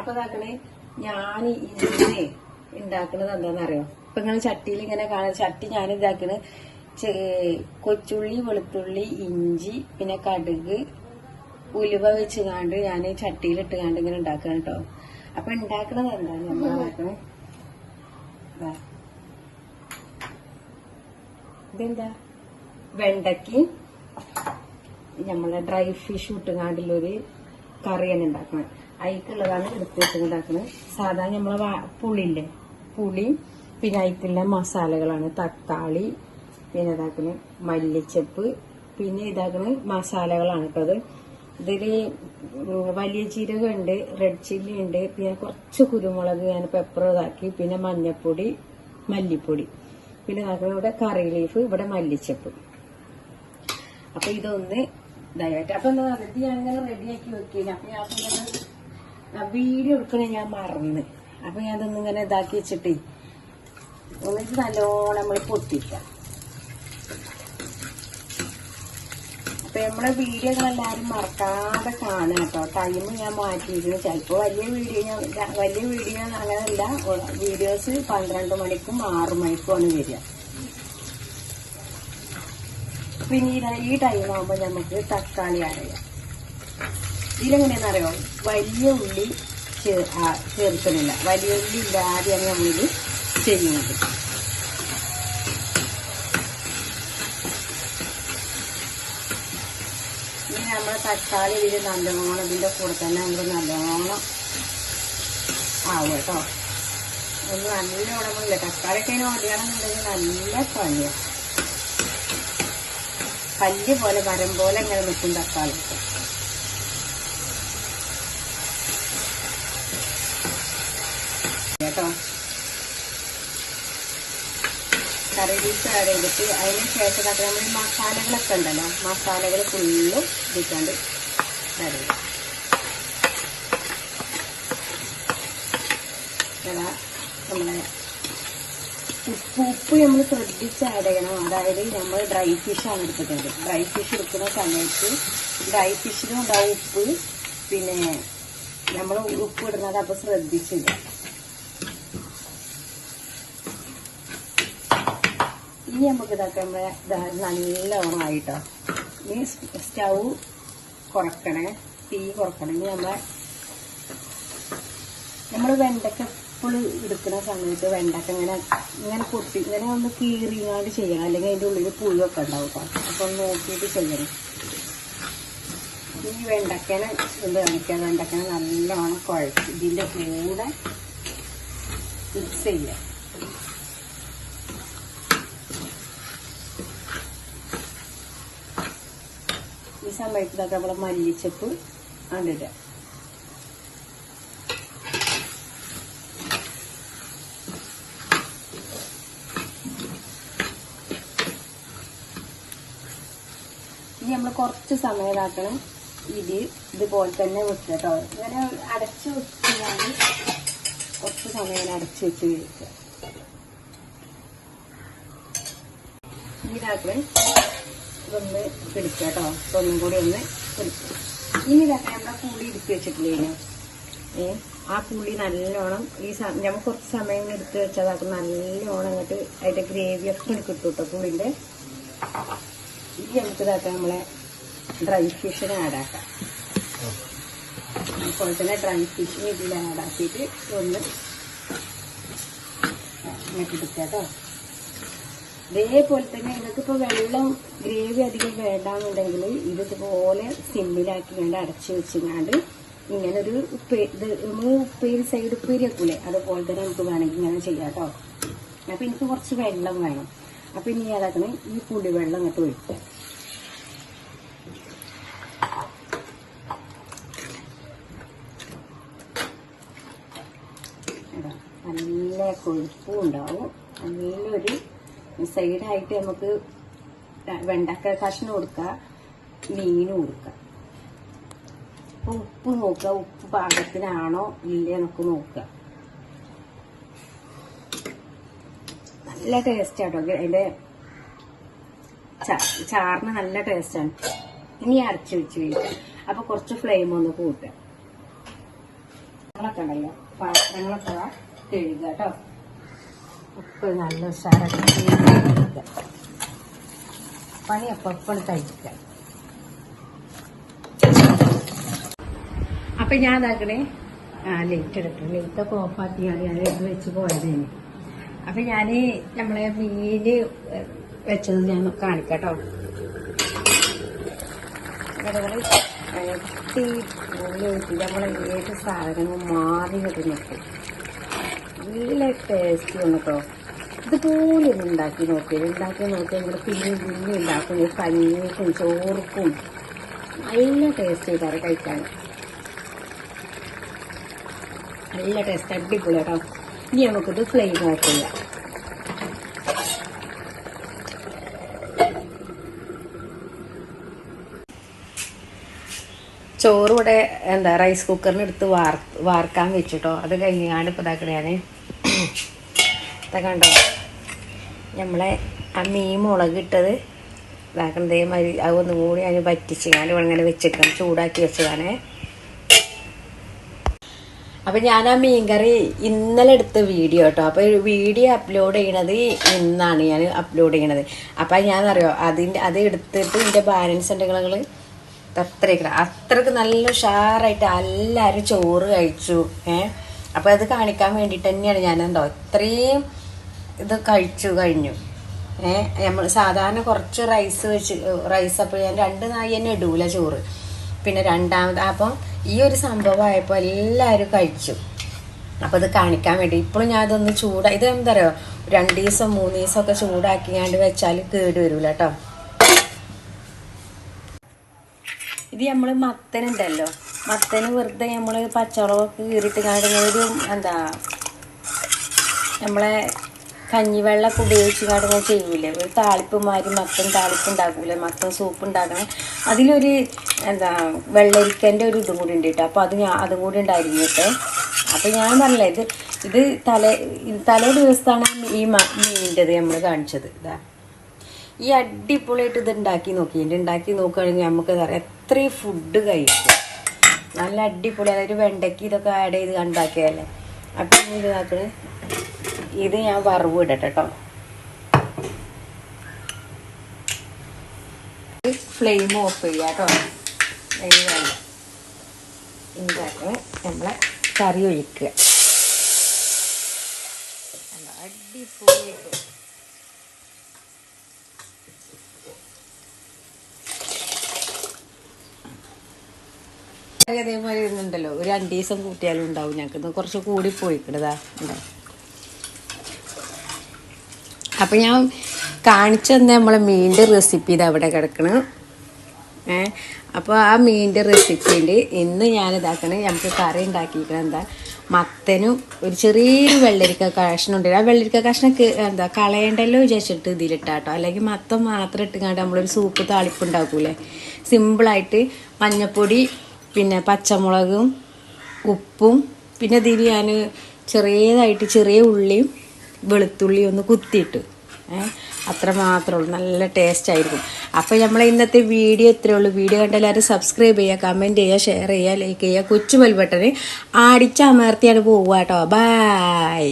അപ്പൊ ഇതാക്കണേ ഞാൻ ഇങ്ങനെ ഉണ്ടാക്കുന്നത് എന്താണെന്നറിയോ? ഇപ്പൊ നിങ്ങൾ ചട്ടിയിൽ ഇങ്ങനെ കാണുന്ന ചട്ടി ഞാൻ ഇതാക്കണ് കൊച്ചുള്ളി, വെളുത്തുള്ളി, ഇഞ്ചി, പിന്നെ കടുക്, ഉലുവ വെച്ചുകാണ്ട് ഞാൻ ചട്ടിയിലിട്ട് കാണ്ട് ഇങ്ങനെ ഉണ്ടാക്കണം കേട്ടോ. അപ്പൊ ഉണ്ടാക്കണത് എന്താണ് നമ്മളാക്കണേ? ഇതെന്താ വെണ്ടയ്ക്ക് നമ്മളെ ഡ്രൈ ഫിഷ് ഇട്ടുകാണ്ടുള്ളൊരു കറിയാണ് ഉണ്ടാക്കുന്നത്. അതിക്കുള്ളതാണ് എടുത്ത് വെച്ചുണ്ടാക്കുന്നത്. സാധാരണ നമ്മളെ പുളിയില്ലേ, പുളി, പിന്നെ അതിക്കുള്ള മസാലകളാണ് തക്കാളി, പിന്നെ ഇതാക്കുന്നത് മല്ലിച്ചപ്പ്, പിന്നെ ഇതാക്കുന്നത് മസാലകളാണ് കേട്ടത്. ഇതില് വലിയ ജീരകം ഉണ്ട്, റെഡ് ചില്ലി ഉണ്ട്, പിന്നെ കുറച്ച് കുരുമുളക് ഞാൻ പെപ്പർ ഇതാക്കി, പിന്നെ മഞ്ഞപ്പൊടി, മല്ലിപ്പൊടി, പിന്നെ ഇതാക്കുന്നത് ഇവിടെ കറി ലീഫ്, ഇവിടെ മല്ലിച്ചപ്പ്. അപ്പൊ ഇതൊന്ന് ഇതായിട്ട് അപ്പൊ എന്താ പറയുക, ഞാനിങ്ങനെ റെഡിയാക്കി വെക്കില്ല. അപ്പൊ ഞാൻ വീഡിയോ എടുക്കണേ ഞാൻ മറന്ന്. അപ്പൊ ഞാൻ ഇതൊന്നിങ്ങനെ ഇതാക്കി വെച്ചിട്ടേ ഒന്നിട്ട് നല്ലോണം നമ്മൾ പൊട്ടിക്കാം. അപ്പൊ നമ്മളെ വീഡിയോകളെല്ലാരും മറക്കാതെ കാണുക കേട്ടോ. ടൈം ഞാൻ മാറ്റിയിരുന്നു. ചിലപ്പോ വലിയ വീഡിയോ അങ്ങനെയല്ല, വീഡിയോസ് 12 മണിക്കും 6 മണിക്കുമാണ് വരിക. പിന്നെ ഈ ടൈം ആകുമ്പോൾ നമുക്ക് തക്കാളി അറിയാം. ഇതിലെങ്ങനെയാണെന്നറിയോ, വലിയ ഉള്ളി ചേർക്കുന്നില്ല. വലിയ ഉള്ളി ഇല്ലാതെയാണ് നമ്മളിത് ചെയ്യുന്നത്. ഇനി നമ്മളെ തക്കാളി ഇതിൽ നല്ലോണം ഇതിന്റെ കൂടെ തന്നെ നമ്മൾ നല്ലോണം ആവും കേട്ടോ. ഒന്ന് നല്ല ഉടമില്ല. തക്കാളിയൊക്കെ അതിന് മതിയാണെന്നുണ്ടെങ്കിൽ നല്ല പണിയാണ്. കല്ല് പോലെ മരം പോലെ ഇങ്ങനെ നിൽക്കും തക്കാളി കേട്ടോ. കറി ലീഫ് ആഡ് ചെയ്തിട്ട് അതിന് ശേഷം നമ്മൾ മസാലകളൊക്കെ ഉണ്ടല്ലോ, മസാലകൾ ഫുള്ളും ഇതിക്കാണ്ട് ആഡ് ചെയ്യും. നമ്മളെ ഉപ്പ് നമ്മൾ ശ്രദ്ധിച്ച് ആഡ് ചെയ്യണം. അതായത് നമ്മൾ ഡ്രൈ ഫിഷാണ് എടുത്തിട്ടുണ്ട്. ഡ്രൈ ഫിഷ് എടുക്കുന്ന സമയത്ത് ഡ്രൈ ഫിഷിനും ഉണ്ടാവും ഉപ്പ്, പിന്നെ നമ്മൾ ഉപ്പ് ഇടുന്നത് അപ്പൊ ശ്രദ്ധിച്ചില്ല. ഇനി നമുക്ക് ഇതൊക്കെ നല്ലോണം ആയിട്ടോ. ഇനി സ്റ്റൗ കുറക്കണേ, തീ കുറക്കണം. ഇനി നമ്മൾ വെണ്ടക്ക എപ്പോഴും എടുക്കുന്ന സമയത്ത് വെണ്ടക്ക ഇങ്ങനെ പൊട്ടി ഇങ്ങനെ ഒന്ന് കീറിങ്ങാണ്ട് ചെയ്യണം, അല്ലെങ്കിൽ അതിൻ്റെ ഉള്ളിൽ പുഴുവൊക്കെ ഉണ്ടാവും കേട്ടോ. അപ്പൊ ഒന്ന് നോക്കിയിട്ട് ചെയ്യണം. ഈ വെണ്ടക്കനെ എന്ത് കാണിക്കാം, വെണ്ടക്കനെ നല്ലോണം കുഴച്ച് ഇതിൻ്റെ കൂടെ മിക്സ് ചെയ്യാം. ഈ സമയത്ത് ഇതൊക്കെ നമ്മളെ മല്ലിച്ചപ്പ് അതിടുക. ഇനി നമ്മൾ കുറച്ച് സമയം ഇതാക്കണം. ഇതുപോലെ തന്നെ വെക്കുക കേട്ടോ. ഇങ്ങനെ അടച്ചു വെച്ചാൽ കുറച്ച് സമയം അടച്ചു വെച്ച് കഴിക്കുക. ഇതാക്കണം. ഇതൊന്ന് പിടിക്കുക കേട്ടോ. ഒന്നും കൂടി ഒന്ന് പിടിക്കുക. ഇനി ഇതൊക്കെ നമ്മുടെ പുളി എടുത്ത് വെച്ചിട്ടില്ലേ, ആ പുളി നല്ലോണം നമുക്ക് കുറച്ച് സമയം എടുത്ത് വെച്ചാൽ അതൊക്കെ നല്ലോണം അങ്ങോട്ട് അതിന്റെ ഗ്രേവിയൊക്കെ കിട്ടും കേട്ടോ പുളിന്റെ. ഇനി നമുക്ക് ഇതാക്കാം, നമ്മളെ ഡ്രൈ ഫിഷിനെ ആഡാക്കാം. അതുപോലെ തന്നെ ഡ്രൈ ഫിഷിനെ ഇതിൽ ആഡാക്കിയിട്ട് ഒന്ന് ഇങ്ങോട്ട് എടുക്കുക കേട്ടോ. ഇതേപോലെ തന്നെ നിങ്ങൾക്കിപ്പോൾ വെള്ളം ഗ്രേവി അധികം വേണ്ടാന്നുണ്ടെങ്കിൽ ഇതുപോലെ സിമ്മിലാക്കി കണ്ട് അടച്ചു വെച്ചിങ്ങാണ്ട് ഇങ്ങനൊരു ഉപ്പേരി സൈഡ് ഉപ്പേരി വെക്കൂലേ, അതുപോലെ തന്നെ നമുക്ക് വേണമെങ്കിൽ ഇങ്ങനെ ചെയ്യാം കേട്ടോ. അപ്പൊ എനിക്ക് കുറച്ച് വെള്ളം വേണം. അപ്പൊ ഇനി ഏതാക്കണേ, ഈ പുളിവെള്ളം അങ്ങോട്ട് ഒഴിക്കുക. നല്ല കൊഴുപ്പും ഉണ്ടാവും. നല്ലൊരു സൈഡായിട്ട് നമുക്ക് വെണ്ടക്ക കഷ്ണം കൊടുക്കുക, മീനും കൊടുക്കുക. അപ്പൊ ഉപ്പ് നോക്കുക, ഉപ്പ് പാകത്തിനാണോ ഇല്ലേ എന്നൊക്കെ നോക്കുക. നല്ല ടേസ്റ്റ് ആട്ടോ അതിന്റെ ചാറിന് നല്ല ടേസ്റ്റാണ്. ഇനി അരച്ചു വെച്ച് കഴിക്കാം. അപ്പൊ കുറച്ച് ഫ്ലെയിം ഒന്ന് കൂട്ടുക. പാത്രങ്ങളൊക്കെ ഉണ്ടല്ലോ, പാത്രങ്ങളൊക്കെ കഴുകുക കേട്ടോ. ഉപ്പ് നല്ല ഉഷാറാക്കി കഴുകുക. പണി അപ്പം കഴിക്കുക. അപ്പൊ ഞാൻ ഇതാക്കണേ ലേറ്റ് എടുക്കണം. ലേറ്റൊക്കെ ഓഫാക്കിയാണ് ഞാൻ എടുത്ത് വെച്ച് പോയതേന്. അപ്പൊ ഞാന് നമ്മളെ മീന് വെച്ചത് ഞാൻ കാണിക്കാട്ടോ. നമ്മളെ ഏത് സാധനവും മാറി കിട്ടുന്നു. നല്ല ടേസ്റ്റ് വന്നട്ടോ. ഇതുപോലെ ഉണ്ടാക്കി നോക്കിയാൽ നിങ്ങൾ പിന്നെ ഉണ്ടാക്കും. കഞ്ഞിക്കും ചോറുക്കും നല്ല ടേസ്റ്റ് ചെയ്താറ് കഴിക്കാൻ. നല്ല ടേസ്റ്റ്, അടിപൊളി കേട്ടോ. ഇനി നമുക്കിത് ഫ്ലെയിം ഓഫ് ചെയ്യാം. ചോറ് ഇവിടെ റൈസ് കുക്കറിന് എടുത്ത് വാർക്കാൻ വെച്ചിട്ടോ. അത് കഴിഞ്ഞാണ്ട് ഇപ്പം ഇതാക്കണ ഞാൻ കണ്ടോ നമ്മളെ ആ മീൻ മുളകിട്ടത് ഇതാക്കണതേ മതി. അതൊന്നും കൂടി അതിന് പറ്റിച്ച് ഞാൻ അങ്ങനെ വെച്ചിട്ടാണ് ചൂടാക്കി വെച്ചതാണേ. അപ്പം ഞാൻ ആ മീൻകറി ഇന്നലെ എടുത്ത വീഡിയോ കേട്ടോ. അപ്പോൾ വീഡിയോ അപ്ലോഡ് ചെയ്യണത് ഇന്നാണ് ഞാൻ അപ്ലോഡ് ചെയ്യണത്. അപ്പം ഞാനറിയോ അത് എടുത്തിട്ട് ഇതിൻ്റെ ബാലൻസ് ഉണ്ടെങ്കിൽ അത്രയ്ക്ക് നല്ല ഉഷാറായിട്ട് എല്ലാവരും ചോറ് കഴിച്ചു. അപ്പം അത് കാണിക്കാൻ വേണ്ടിയിട്ട് തന്നെയാണ് ഞാനെന്തോ ഇത്രയും ഇത് കഴിഞ്ഞു. നമ്മൾ സാധാരണ കുറച്ച് റൈസ് അപ്പോൾ ഞാൻ 2 നായി തന്നെ ഇടൂല ചോറ്. പിന്നെ രണ്ടാമത് അപ്പം ഈ ഒരു സംഭവമായപ്പോൾ എല്ലാവരും കഴിച്ചു. അപ്പോൾ ഇത് കാണിക്കാൻ വേണ്ടി ഇപ്പോഴും ഞാൻ ഇതൊന്ന് ഇത് എന്താ പറയുക 2 ദിവസം 3 ദിവസമൊക്കെ ചൂടാക്കിയാണ്ട് വെച്ചാൽ കേട് വരില്ല കേട്ടോ. ഇത് നമ്മൾ മത്തനുണ്ടല്ലോ, മത്തന് വെറുതെ നമ്മൾ പച്ചമുളകൊക്കെ കീറിയിട്ട് കാടുന്നൊരു നമ്മളെ കഞ്ഞിവെള്ളമൊക്കെ ഉപയോഗിച്ച് കാടുന്ന ചെയ്യൂലേ, ഒരു താളിപ്പുമാതിരി മത്തൻ താളിപ്പ് ഉണ്ടാക്കൂലേ, മത്തൻ സൂപ്പ് ഉണ്ടാക്കണേ. അതിലൊരു വെള്ളരിക്കൻ്റെ ഒരു ഇതും കൂടി ഉണ്ട് കേട്ടോ. അപ്പോൾ അതും കൂടി ഉണ്ടായിരുന്നു കേട്ടോ. അപ്പോൾ ഞാൻ പറഞ്ഞില്ലേ ഇത് തലേ ദിവസത്താണ് ഈ മീനിൻ്റെത് നമ്മൾ കാണിച്ചത്. ഇതാ ഈ അടിപൊളിയായിട്ട് ഇത് ഉണ്ടാക്കി നോക്കുകയാണെങ്കിൽ നമുക്ക് എത്രയും ഫുഡ് കഴിക്കും. നല്ല അടിപൊളി, അതായത് വെണ്ടയ്ക്ക് ഇതൊക്കെ ആഡ് ചെയ്ത് ഉണ്ടാക്കിയതല്ലേ. അപ്പം ഇത് ഞാൻ വറവ് ഇടട്ടെ കേട്ടോ. ഫ്ലെയിം ഓഫ് ചെയ്യാം കേട്ടോ. ഇതാക്കി നമ്മളെ കറി ഒഴിക്കുക. അടിപൊളിയായിട്ട് അതേമാതിരി ഇരുന്നുണ്ടല്ലോ, ഒരു 5 ദിവസം കൂട്ടിയാലും ഉണ്ടാവും. ഞങ്ങൾക്ക് കുറച്ച് കൂടി പോയിക്കിടതാ ഉണ്ടാവും. അപ്പം ഞാൻ കാണിച്ചു തന്നെ നമ്മളെ മീനിൻ്റെ റെസിപ്പി ഇത് അവിടെ കിടക്കണം. അപ്പോൾ ആ മീനിൻ്റെ റെസിപ്പിയിൽ ഇന്ന് ഞാനിതാക്കണേ നമുക്ക് കറി ഉണ്ടാക്കിയിരിക്കണം. മത്തനും ഒരു ചെറിയൊരു വെള്ളരിക്ക കഷ്ണം ഉണ്ട്. ആ വെള്ളരിക്ക കഷ്ണം കളയണ്ടല്ലോ വിചാരിച്ചിട്ട് ഇതിലിട്ടാട്ടോ. അല്ലെങ്കിൽ മത്തം മാത്രം ഇട്ടുകൊണ്ട് നമ്മളൊരു സൂപ്പ് താളിപ്പ് ഉണ്ടാക്കൂലേ, സിമ്പിളായിട്ട് മഞ്ഞൾപ്പൊടി പിന്നെ പച്ചമുളകും ഉപ്പും പിന്നെ ഇതിൽ ഞാൻ ചെറിയതായിട്ട് ചെറിയ ഉള്ളിയും വെളുത്തുള്ളിയും ഒന്ന് കുത്തിയിട്ട് അത്ര മാത്രമേ ഉള്ളൂ. നല്ല ടേസ്റ്റ് ആയിരിക്കും. അപ്പോൾ നമ്മളെ ഇന്നത്തെ വീഡിയോ ഇത്രയേ ഉള്ളൂ. വീഡിയോ കണ്ട എല്ലാവരും സബ്സ്ക്രൈബ് ചെയ്യുക, കമൻറ്റ് ചെയ്യുക, ഷെയർ ചെയ്യുക, ലൈക്ക് ചെയ്യുക. കൊച്ചു ബെൽ ബട്ടൺ അടിച്ചമർത്തിയാണ് പോവുക കേട്ടോ. ബൈ.